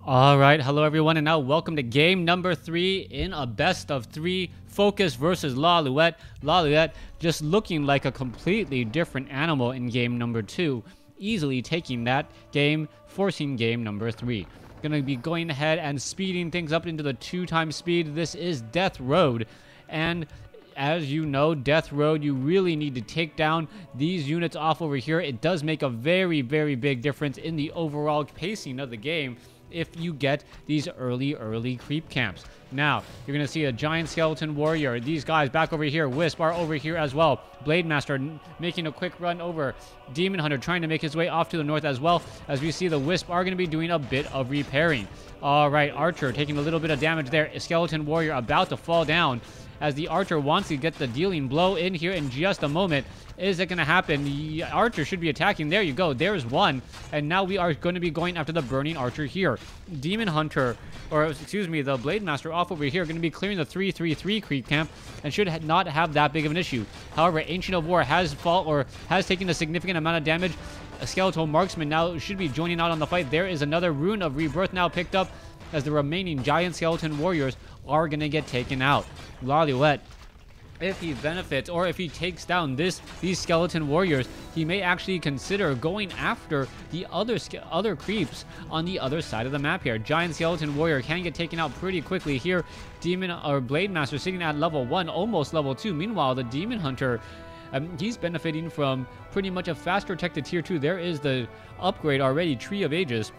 All right, hello everyone, and now welcome to game number 3 in a best of 3 FoCus versus Lalouette. Lalouette just looking like a completely different animal in game number 2, easily taking that game, forcing game number 3. Gonna be going ahead and speeding things up into the 2x speed. This is Death Road, and as you know, Death Road, you really need to take down these units off over here. It does make a very, very big difference in the overall pacing of the game if you get these early creep camps. Now, you're going to see a giant skeleton warrior. These guys back over here, Wisp, are over here as well. Blade Master making a quick run over. Demon Hunter trying to make his way off to the north as well. As we see, the Wisp are going to be doing a bit of repairing. All right, Archer taking a little bit of damage there. A skeleton warrior about to fall down as the Archer wants to get the dealing blow in here in just a moment. Is it going to happen? The Archer should be attacking. There you go. There's one. And now we are going to be going after the Burning Archer here. Demon Hunter, or excuse me, the Blade Master off over here, going to be clearing the 3-3-3 creep camp and should not have that big of an issue. However, Ancient of War has taken a significant amount of damage. A Skeletal Marksman now should be joining out on the fight. There is another Rune of Rebirth now picked up as the remaining Giant Skeleton Warriors are going to get taken out. Lalouette, if he benefits or if he takes down these skeleton warriors, he may actually consider going after the other creeps on the other side of the map here. Giant skeleton warrior can get taken out pretty quickly here. Demon or Blade Master sitting at level 1, almost level 2. Meanwhile, the Demon Hunter, he's benefiting from pretty much a faster tech to tier 2. There is the upgrade already, Tree of Ages,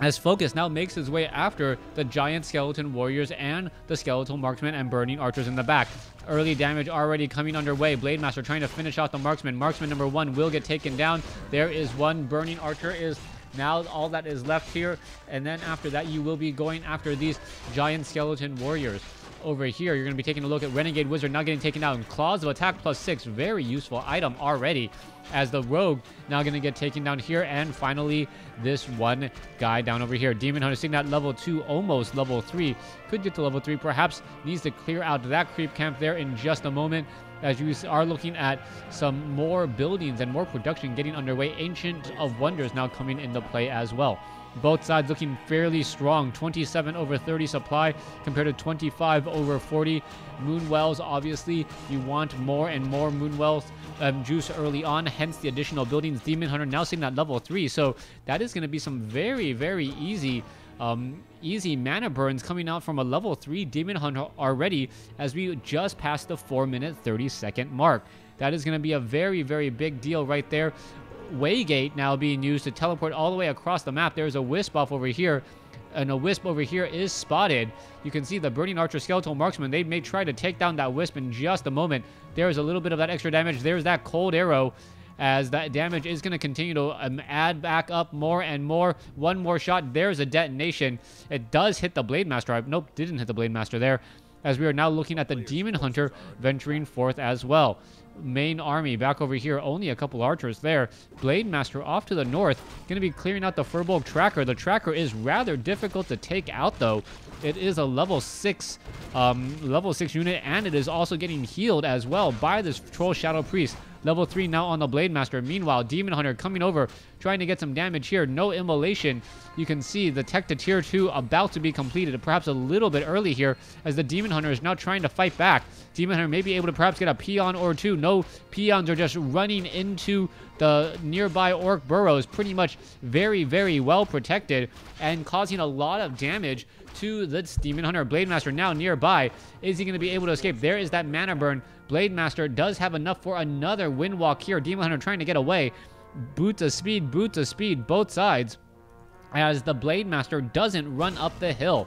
as FoCus now makes his way after the giant skeleton warriors and the skeletal marksmen and burning archers in the back. Early damage already coming underway. Blade Master trying to finish off the marksman. Marksman number 1 will get taken down. There is one. Burning archer is now all that is left here. And then after that, you will be going after these giant skeleton warriors. Over here, you're going to be taking a look at Renegade Wizard now getting taken down. Claws of Attack +6, very useful item already, as the Rogue now going to get taken down here. And finally, this one guy down over here. Demon Hunter sitting at level 2, almost level 3. Could get to level 3, perhaps needs to clear out that creep camp there in just a moment, as you are looking at some more buildings and more production getting underway. Ancient of Wonders now coming into play as well. Both sides looking fairly strong. 27 over 30 supply compared to 25 over 40. Moonwells, obviously, you want more and more Moonwells juice early on, hence the additional buildings. Demon Hunter now sitting at level 3, so that is going to be some very, very easy mana burns coming out from a level 3 Demon Hunter already, as we just passed the 4-minute 30-second mark. That is going to be a very, very big deal right there. Waygate now being used to teleport all the way across the map. There's a Wisp off over here, and a Wisp over here is spotted. You can see the Burning Archer Skeletal Marksman. They may try to take down that Wisp in just a moment. There's a little bit of that extra damage. There's that Cold Arrow, as that damage is going to continue to add back up more and more. One more shot. There's a detonation. It does hit the Blade Master. Nope, didn't hit the Blade Master there, as we are now looking at the Demon Hunter venturing forth as well. Main army back over here, only a couple archers there. Blade Master off to the north, going to be clearing out the Furbolg Tracker. The Tracker is rather difficult to take out, though. It is a level 6 unit, and it is also getting healed as well by this Troll Shadow Priest. Level 3 now on the Blade Master. Meanwhile, Demon Hunter coming over, trying to get some damage here. No immolation. You can see the tech to tier 2 about to be completed, perhaps a little bit early here, as the Demon Hunter is now trying to fight back. Demon Hunter may be able to perhaps get a peon or two. No, peons are just running into the nearby orc burrows, pretty much very, very well protected, and causing a lot of damage to the Demon Hunter. Blade Master now nearby. Is he going to be able to escape? There is that mana burn. Blade Master does have enough for another Windwalk here. Demon Hunter trying to get away. Boots of speed, both sides, as the Blade Master doesn't run up the hill.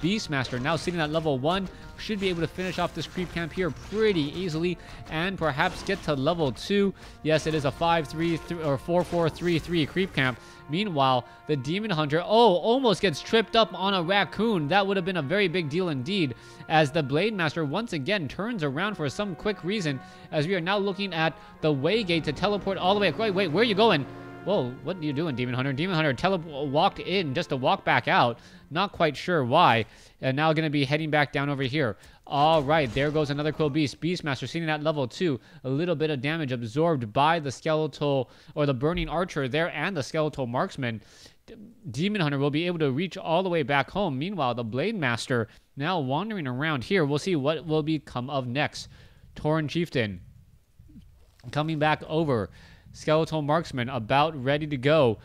Beastmaster now sitting at level 1 should be able to finish off this creep camp here pretty easily and perhaps get to level 2. Yes, it is a 5-3 or 4-4-3-3 creep camp. Meanwhile, the Demon Hunter, almost gets tripped up on a raccoon. That would have been a very big deal indeed, as the Blade Master once again turns around for some quick reason, as we are now looking at the Waygate to teleport all the way. Wait, where are you going? Whoa, what are you doing, Demon Hunter? Demon Hunter walked in just to walk back out. Not quite sure why. And now going to be heading back down over here. All right, there goes another Quill Beast. Beastmaster sitting at level 2. A little bit of damage absorbed by the skeletal, or the Burning Archer there, and the Skeletal Marksman. Demon Hunter will be able to reach all the way back home. Meanwhile, the Blade Master now wandering around here. We'll see what will become of next. Tauren Chieftain coming back over. Skeletal Marksman about ready to go,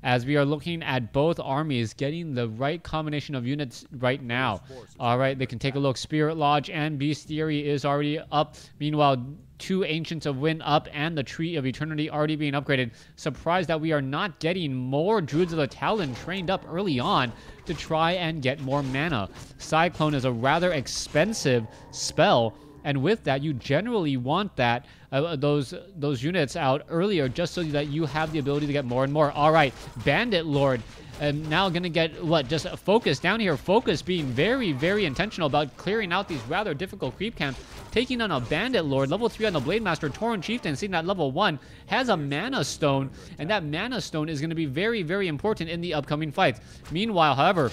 as we are looking at both armies getting the right combination of units right now. All right, they can take a look. Spirit Lodge and Bestiary is already up. Meanwhile, 2 Ancients of Wind up and the Tree of Eternity already being upgraded. Surprised that we are not getting more Druids of the Talon trained up early on to try and get more mana. Cyclone is a rather expensive spell, and with that, you generally want that those units out earlier, just so that you have the ability to get more and more. All right, Bandit Lord now going to get, what, just a FoCus down here. FoCus being very, very intentional about clearing out these rather difficult creep camps. Taking on a Bandit Lord, level 3 on the Blade Master. Tauren Chieftain, seeing that level 1, has a Mana Stone, and that Mana Stone is going to be very, very important in the upcoming fights. Meanwhile, however,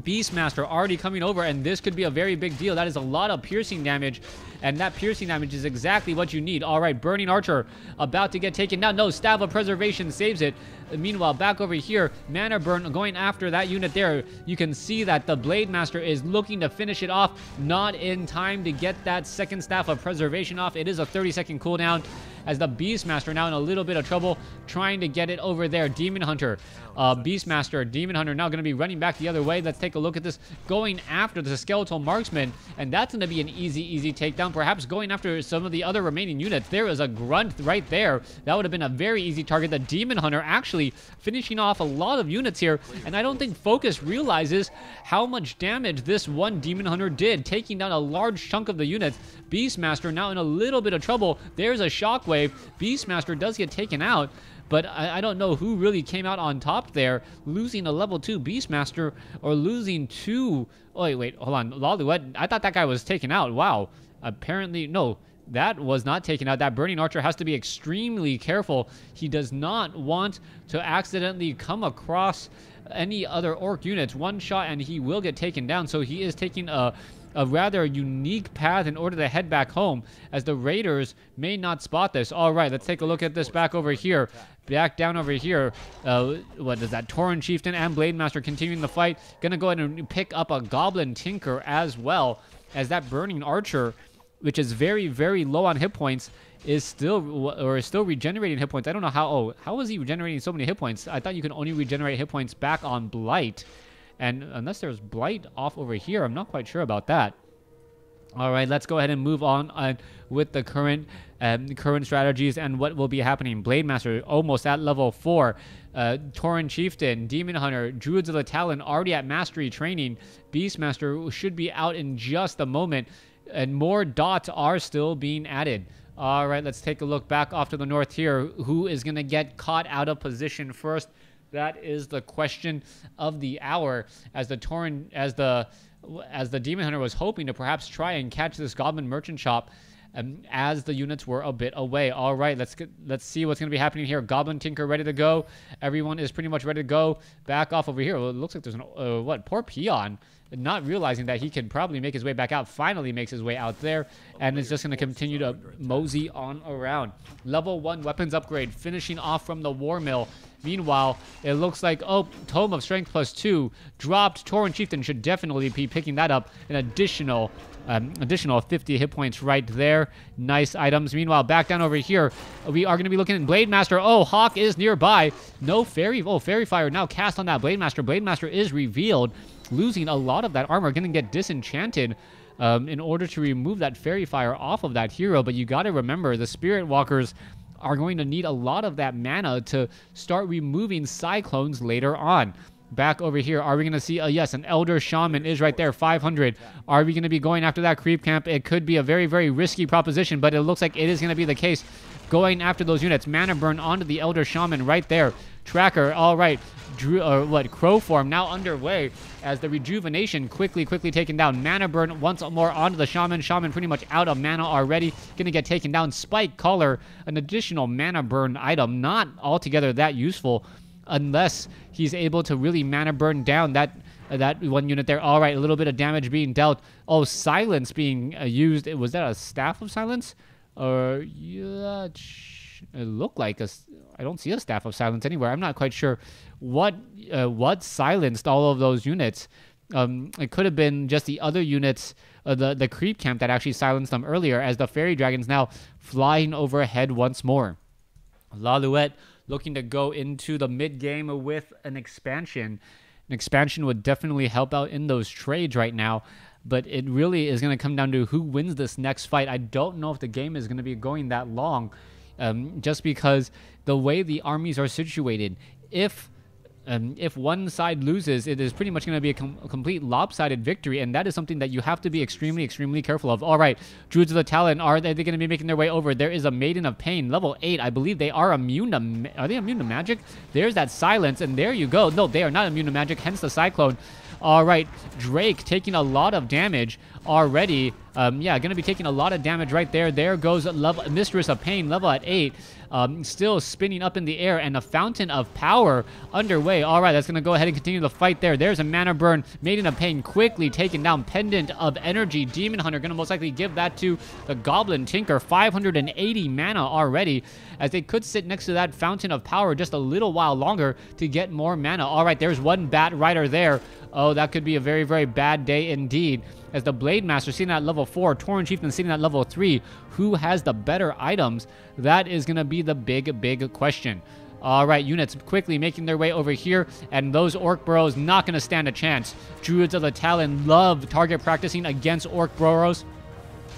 Beastmaster already coming over, and this could be a very big deal. That is a lot of piercing damage, and that piercing damage is exactly what you need. All right, Burning Archer about to get taken down. No, Staff of Preservation saves it. Meanwhile, back over here, Mana Burn going after that unit there. You can see that the Blade Master is looking to finish it off, not in time to get that second Staff of Preservation off. It is a 30-second cooldown, as the Beastmaster now in a little bit of trouble trying to get it over there. Demon Hunter, Beastmaster, Demon Hunter now going to be running back the other way. Let's take a look at this. Going after the Skeletal Marksman, and that's going to be an easy takedown. Perhaps going after some of the other remaining units. There is a Grunt right there. That would have been a very easy target. The Demon Hunter actually finishing off a lot of units here, and I don't think FoCus realizes how much damage this one Demon Hunter did, taking down a large chunk of the units. Beastmaster now in a little bit of trouble. There's a Shockwave. Beastmaster does get taken out, but I don't know who really came out on top there, losing a level 2 Beastmaster, or losing 2... Oh, wait, hold on. Laluet, I thought that guy was taken out. Wow. Apparently, no. That was not taken out. That Burning Archer has to be extremely careful. He does not want to accidentally come across any other Orc units. One shot and he will get taken down. So he is taking a rather unique path in order to head back home, as the Raiders may not spot this. All right, let's take a look at this back over here. Back down over here. What is that? Tauren Chieftain and Blade Master continuing the fight. Gonna go ahead and pick up a Goblin Tinker as well, as that Burning Archer, which is very, very low on hit points, is still regenerating hit points. I don't know how. Oh, how is he regenerating so many hit points? I thought you can only regenerate hit points back on Blight, and unless there's Blight off over here, I'm not quite sure about that. All right, let's go ahead and move on with the current strategies and what will be happening. Blade Master almost at level 4. Tauren Chieftain, Demon Hunter, Druids of the Talon already at mastery training. Beastmaster should be out in just a moment, and more dots are still being added. All right, let's take a look back off to the north here. Who is going to get caught out of position first? That is the question of the hour, as the Demon Hunter was hoping to perhaps try and catch this Goblin Merchant Shop, as the units were a bit away. All right, let's see what's going to be happening here. Goblin Tinker ready to go. Everyone is pretty much ready to go. Back off over here. Well, it looks like there's an poor Peon, not realizing that he can probably make his way back out. Finally makes his way out there, and is just going to continue to mosey on around. Level 1 weapons upgrade, finishing off from the War Mill. Meanwhile, it looks like, Tome of Strength +2 dropped. Tauren Chieftain should definitely be picking that up. An additional 50 hit points right there. Nice items. Meanwhile, back down over here, we are going to be looking at Blade Master. Oh, Hawk is nearby. No Fairy. Oh, Fairy Fire now cast on that Blade Master. Blade Master is revealed, losing a lot of that armor. Going to get disenchanted in order to remove that Fairy Fire off of that hero. But you got to remember, the Spirit Walkers are going to need a lot of that mana to start removing Cyclones later on. Back over here, are we going to see, yes, an Elder Shaman is right there, 500. Are we going to be going after that creep camp? It could be a very, very risky proposition, but it looks like it is going to be the case. Going after those units. Mana Burn onto the Elder Shaman right there. Tracker, all right. Crow Form now underway, as the Rejuvenation quickly taken down. Mana Burn once more onto the Shaman. Shaman pretty much out of mana already. Gonna get taken down. Spike Collar, an additional Mana Burn item. Not altogether that useful, unless he's able to really Mana Burn down that one unit there. All right, a little bit of damage being dealt. Oh, Silence being used. Was that a Staff of Silence? Or, yeah, look like I don't see a Staff of Silence anywhere. I'm not quite sure what silenced all of those units. It could have been just the other units, the creep camp that actually silenced them earlier, as the fairy dragons now flying overhead once more. Lalouette looking to go into the mid game with an expansion. An expansion would definitely help out in those trades right now, but it really is going to come down to who wins this next fight. I don't know if the game is going to be going that long, just because the way the armies are situated. If one side loses, it is pretty much going to be a complete lopsided victory, and that is something that you have to be extremely, extremely careful of. All right, Druids of the Talon, are they going to be making their way over? There is a Maiden of Pain, level 8. I believe they are immune to... Are they immune to magic? There's that silence, and there you go. No, they are not immune to magic, hence the Cyclone. All right, Drake taking a lot of damage already. Yeah, going to be taking a lot of damage right there. There goes Mistress of Pain, level at 8. Still spinning up in the air, and a Fountain of Power underway. All right, that's going to go ahead and continue the fight there. There's a Mana Burn. Maiden of Pain quickly taken down. Pendant of Energy. Demon Hunter going to most likely give that to the Goblin Tinker. 580 mana already, as they could sit next to that Fountain of Power just a little while longer to get more mana. All right, there's one Bat Rider there. Oh, that could be a very, very bad day indeed, as the Blade Master sitting at level 4, Tauren Chieftain sitting at level 3. Who has the better items? That is going to be the big, big question. All right, units quickly making their way over here, and those Orc Burrows not going to stand a chance. Druids of the Talon love target practicing against Orc Burrows,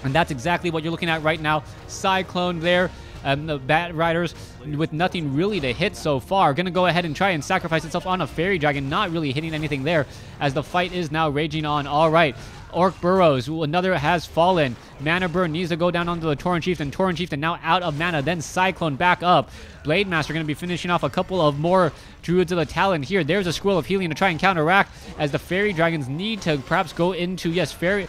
and that's exactly what you're looking at right now. Cyclone there. The Bat Riders, with nothing really to hit so far, going to go ahead and try and sacrifice itself on a Fairy Dragon, not really hitting anything there, as the fight is now raging on. All right, Orc Burrows, another has fallen. Mana Burn needs to go down onto the Tauren Chieftain. Tauren Chieftain now out of mana, then Cyclone back up. Blade Master going to be finishing off a couple of more Druids of the Talon here. There's a Scroll of Healing to try and counteract, as the Fairy Dragons need to perhaps go into, yes, Fairy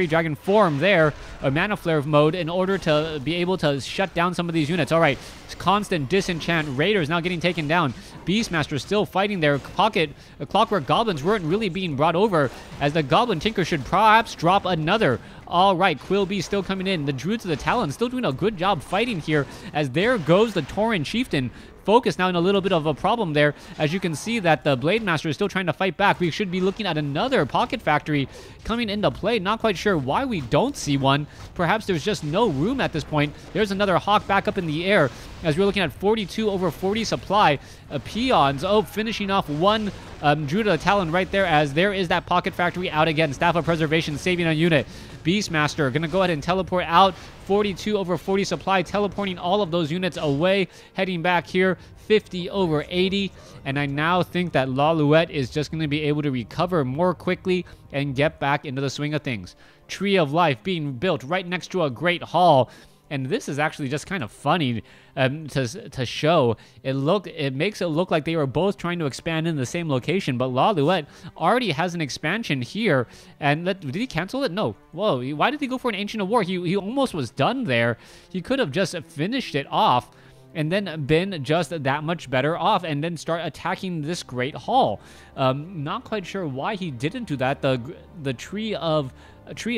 Dragon form there, a Mana Flare mode, in order to be able to shut down some of these units. All right, constant disenchant. Raiders now getting taken down. Beastmaster still fighting there. Clockwork Goblins weren't really being brought over, as the Goblin Tinker should perhaps drop another. All right, Quilby still coming in. The Druids of the Talon still doing a good job fighting here, as there goes the Tauren Chieftain. FoCus now in a little bit of a problem there, as you can see that the Blade Master is still trying to fight back. We should be looking at another Pocket Factory coming into play. Not quite sure why we don't see one. Perhaps there's just no room at this point. There's another Hawk back up in the air, as we're looking at 42 over 40 supply. Peons, finishing off one Druid of the Talon right there, as there is that Pocket Factory out again. Staff of Preservation saving a unit. Beastmaster going to go ahead and teleport out. 42 over 40 supply, teleporting all of those units away. Heading back here, 50 over 80. And I now think that Lalouette is just going to be able to recover more quickly and get back into the swing of things. Tree of Life being built right next to a Great Hall. And this is actually just kind of funny to show. It makes it look like they were both trying to expand in the same location, but Lalouette already has an expansion here. And did he cancel it? No. Whoa, why did he go for an Ancient of War? He almost was done there. He could have just finished it off and then been just that much better off, and then start attacking this Great Hall. Not quite sure why he didn't do that. The Tree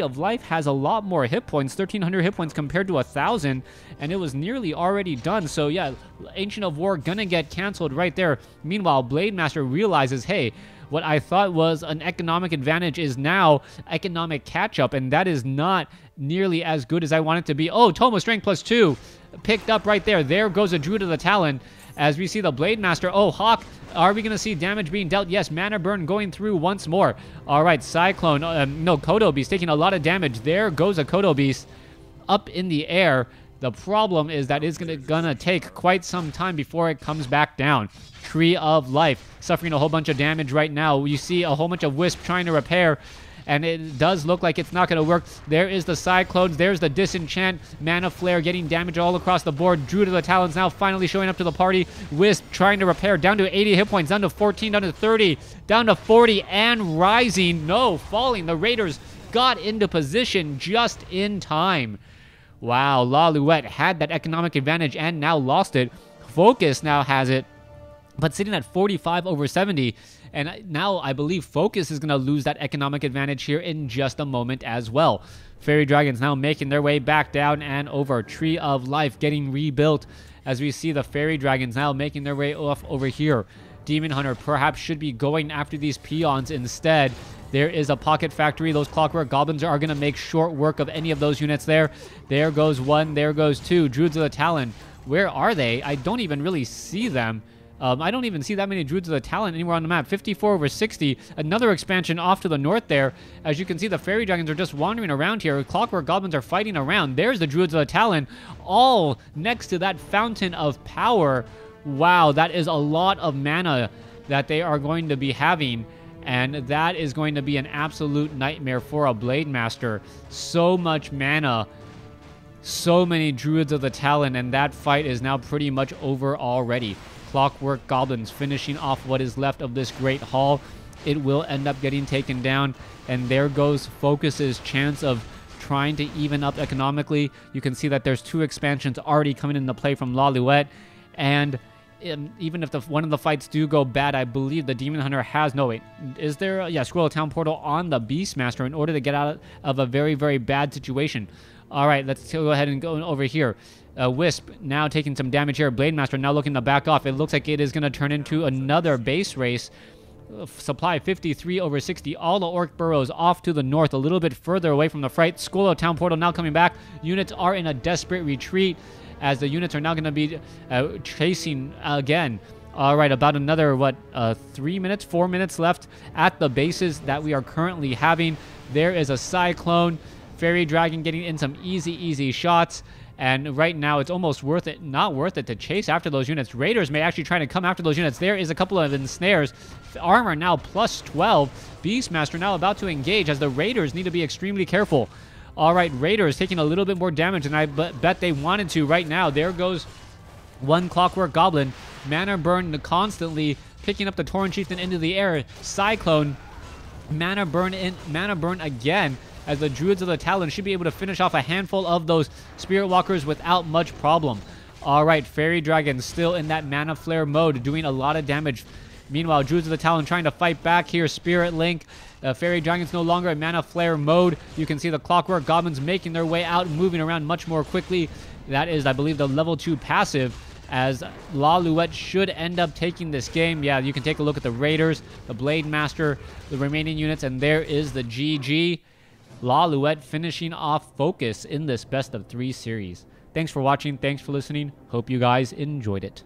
of Life has a lot more hit points, 1,300 hit points compared to 1,000, and it was nearly already done. So yeah, Ancient of War gonna get canceled right there. Meanwhile, Blade Master realizes, hey, what I thought was an economic advantage is now economic catch-up, and that is not nearly as good as I want it to be. Oh, Tomo Strength +2 picked up right there. There goes a Druid of the Talon, as we see the Blade Master. Oh, Hawk, are we going to see damage being dealt? Yes, Mana Burn going through once more. All right, Cyclone, no, Kodo Beast taking a lot of damage. There goes a Kodo Beast up in the air. The problem is that it's gonna take quite some time before it comes back down. Tree of Life suffering a whole bunch of damage right now. You see a whole bunch of Wisp trying to repair, and it does look like it's not going to work. There is the Cyclones. There's the Disenchant. Mana Flare getting damage all across the board. Druid of the Talons now finally showing up to the party. Wisp trying to repair. Down to 80 hit points. Down to 14. Down to 30. Down to 40. And rising. No, falling. The Raiders got into position just in time. Wow, Lalouette had that economic advantage and now lost it. FoCus now has it, but sitting at 45 over 70. And now I believe FoCus is going to lose that economic advantage here in just a moment as well. Fairy Dragons now making their way back down and over. Tree of Life getting rebuilt, as we see the Fairy Dragons now making their way off over here. Demon Hunter perhaps should be going after these peons instead. There is a Pocket Factory. Those Clockwork Goblins are going to make short work of any of those units there. There goes one. There goes two. Druids of the Talon. Where are they? I don't even really see them. I don't even see that many Druids of the Talon anywhere on the map. 54 over 60. Another expansion off to the north there. As you can see, the Fairy Dragons are just wandering around here. Clockwork Goblins are fighting around. There's the Druids of the Talon, all next to that Fountain of Power. Wow, that is a lot of mana that they are going to be having. And that is going to be an absolute nightmare for a Blade Master. So much mana. So many Druids of the Talon. And that fight is now pretty much over already. Clockwork Goblins finishing off what is left of this great hall. It will end up getting taken down. And there goes FoCus's chance of trying to even up economically. You can see that there's 2 expansions already coming into play from Lalouette. And even if one of the fights do go bad, I believe the Demon Hunter has... No, wait. Is there... Yeah, Scroll of Town Portal on the Beastmaster in order to get out of a very, very bad situation. All right, let's go ahead and go over here. Wisp now taking some damage here. Blade Master now looking to back off. It looks like it is going to turn into another base race. Supply 53 over 60. All the Orc Burrows off to the north, a little bit further away from the fight. Scroll of Town Portal now coming back. Units are in a desperate retreat, as the units are now going to be chasing again. All right, about another, 3 minutes, 4 minutes left at the bases that we are currently having. There is a Cyclone. Fairy Dragon getting in some easy shots. And right now, it's almost not worth it to chase after those units. Raiders may actually try to come after those units. There is a couple of ensnares. Armor now plus 12. Beastmaster now about to engage, as the Raiders need to be extremely careful. All right, Raiders taking a little bit more damage than I bet they wanted to right now. There goes one Clockwork Goblin. Mana Burn constantly picking up the Torrent Chieftain into the air. Cyclone. Mana Burn again, as the Druids of the Talon should be able to finish off a handful of those Spirit Walkers without much problem. All right, Fairy Dragon still in that Mana Flare mode, doing a lot of damage. Meanwhile, Druids of the Talon trying to fight back here. Spirit Link. Fairy Dragon's no longer in Mana Flare mode. You can see the Clockwork Goblins making their way out, moving around much more quickly. That is, I believe, the level 2 passive, as Lalouette should end up taking this game. Yeah, you can take a look at the Raiders, the Blade Master, the remaining units, and there is the GG. Lalouette finishing off FoCus in this best of 3 series. Thanks for watching. Thanks for listening. Hope you guys enjoyed it.